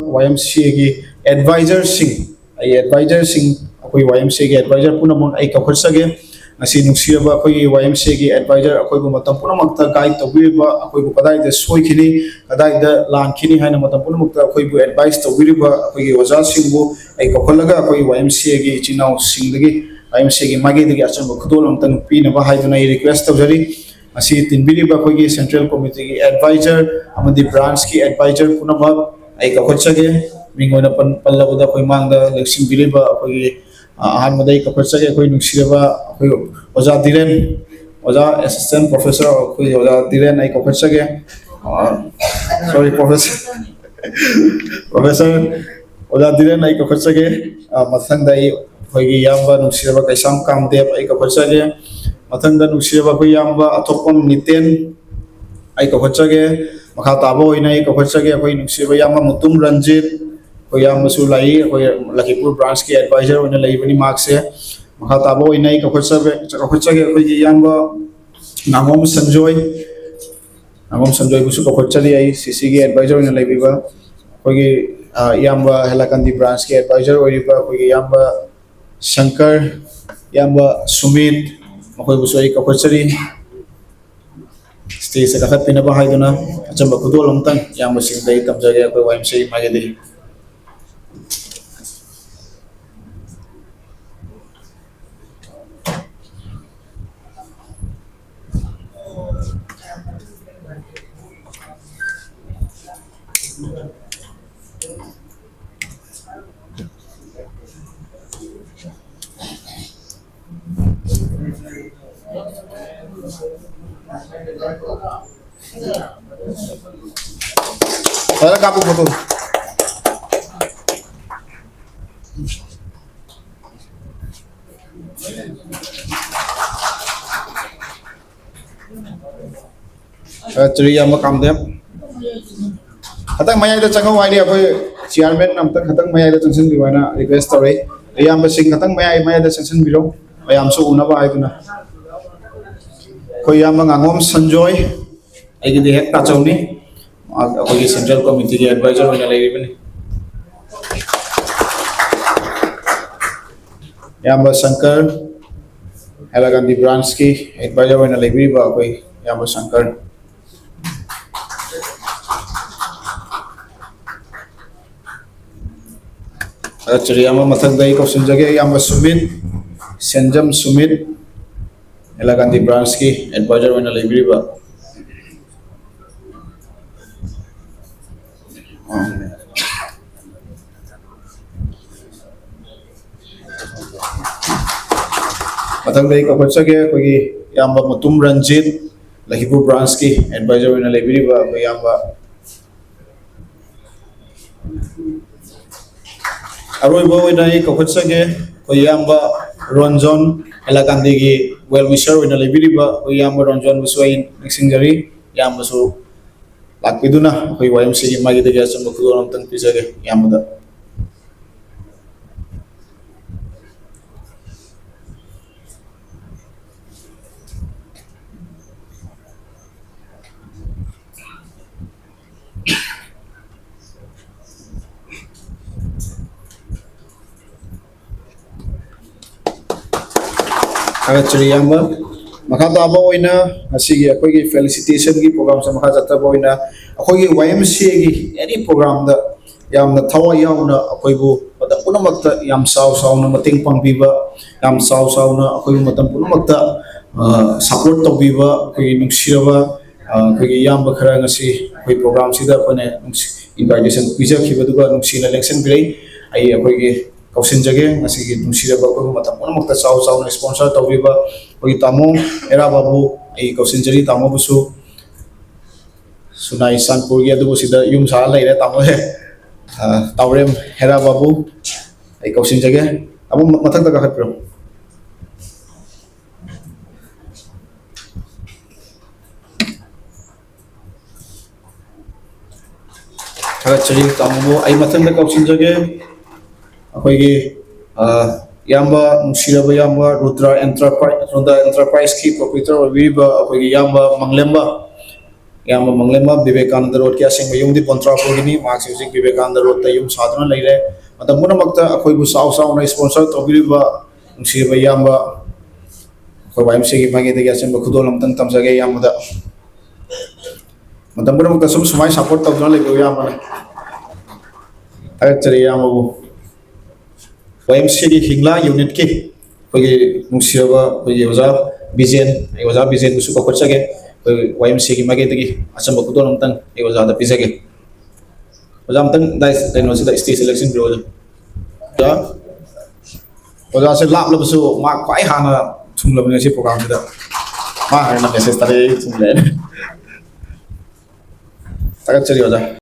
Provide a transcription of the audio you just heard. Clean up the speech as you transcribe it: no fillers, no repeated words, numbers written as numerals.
YMCA की adviser Singh अखोई YMCA की एडवाइजर पुनमक आई कौखटसगे ngasi nungsiaba akhoi YMCA की एडवाइजर अखोई को मतम पुनमक गाइड तौबिरिबा अखोई को कदाई दे सोइखिनी कदाई द लानखिनी हाइना मतम पुनमक अखोई को एडवाइस तौबिरिबा अखोई की ओजा सिंहबु आई कौखलगा अखोई YMCA की चिनाव सिंहदगी YMCA की मागे दगी अचंब खुदोल अमतन पीनबा हाइदुना रिक्वेस्ट तौजरी ngasi tinbiriba अखोई की सेंट्रल कमिटी की एडवाइजर अमदी ब्रांच की एडवाइजर पुनमक आई कौखटसगे मिंगोना पल्लबदा अखोई मांगदा लेक्सिंग बिरिबा अखोई अहमदई कपरसगे अखोई नुसिरबा अखोई ओजा दिरेन ओजा असिस्टेंट प्रोफेसर अखोई ओजा दिरेन आई कपरसगे सॉरी प्रोफेसर ओजा दिरेन आई कपरसगे मथंगदई अखोई याम्बा नुसिरबा कैसाम कामदेव आई कपरसगे मथंगदा नुसिरबा अखोई याम्बा अथोपम नितेन आई कपरसगे मखा ताबो होइना आई कपरसगे अखोई नुसिरबा याम्बा मुतुम रंजित कोई यामसु लाई कोई लखीपुर ब्रांच की एडवाइजर होने लई बनी मार्क से मखा ताबो होइना कखटसगे कोई याम्बा नामोम संजोय बुसु कखटसली आई सीसी की एडवाइजर होने लई बिबा कोई याम्बा हेलाकंदी ब्रांच की एडवाइजर होइबा कोई याम्बा शंकर याम्बा सुमित मखोय बुसु आई कखटसली स्टेज से कखत पिनबा हाइदुना अचंबा खुदोल अमतन याम्बा सिंगदई तमजगे कोई YMCA मागेदि Saya kapu foto. Ceri yang makam dia. Hatang maya itu cakap wajib apa chairman nampak hatang maya itu tension di mana request story. Yang bersing hatang maya itu tension bilang. Yang so khumnaba itu na. Kau yang mengangom Sanjoy, aja di hek kacau ni. Aku di central committee advisor होने लगी बनी यहाँ पर Shankar हेलाकंदी branch की adviser होने लगी बा कोई यहाँ पर शंकर चलिए यहाँ पर मथक दही को सुन जगह यहाँ पर संजम सुमित हेलाकंदी ब्रांच की एडवाइजर होने लगी बा मतंगदई कपरसगे कोई याम्बा मुतुम रंजित लखीपुर ब्रांच की एडवाइजर होने लेबिरिबा कोई याम्बा अरोइबो होइना कपरसगे कोई याम्बा रंजन हेलाकंदी की वेल विशर होने लेबिरिबा कोई याम्बा रंजन बुसुई निक्सिंगजरी याम्बा सु लाखिदुना कोई YMCA की मागी दगे असम खुदोन तंग पिसगे याम्बा Ceri yang maka tahu boina nasi aku ini felicitation की program से मखा जाता बोइना aku ini YMCA की any program दा yang na thawa yang na aku ibu pada puna makta yang saw na mating pangbiba yang saw na aku ibu matam puna makta support to biba aku ini nungsiraba aku ini yang berkara ngasi aku program sida aku ne invitation pizza kiba juga nungsina election bilai ai aku ini kausin jage ngasi ki nungsiraba aku matam puna makta saw na sponsor to biba aku tamu era babu ai kausin jari tamu busu sunai sanpur ya tu sida yum salah ire tamu he taurem hera babu ai kausin jage abu mathak da kahat pro thara chari tamu ai mathak da kausin jage akoi gi yamba musiraba yamba rudra enterprise ki proprietor viva akoi gi yamba manglemba Yam Manglema, Vivekananda Road, Casing, Yum the Pontra Pogini, Max using Vivekananda Road, the Yum Sadran Lele, and the Munamakta, Akoibu South Sound, sponsor of Viva, Siva Yamba, for YMCA, Maggie, the Yasim, Kudolam, Tamsage Yamada. And the Munamakta, some my support of Nali Yamana. Actually, Yamu YMCA Hingla Unit K, Musiava, Yosa, Bizen, Yosa Bizen, Supakosage. YMCA Mageti, Assam Kutonam, it was other Pisaki. Was something that's then was the state selection bureau. Was also lap of so Mark quite hana to the program. My necessary to learn. I got to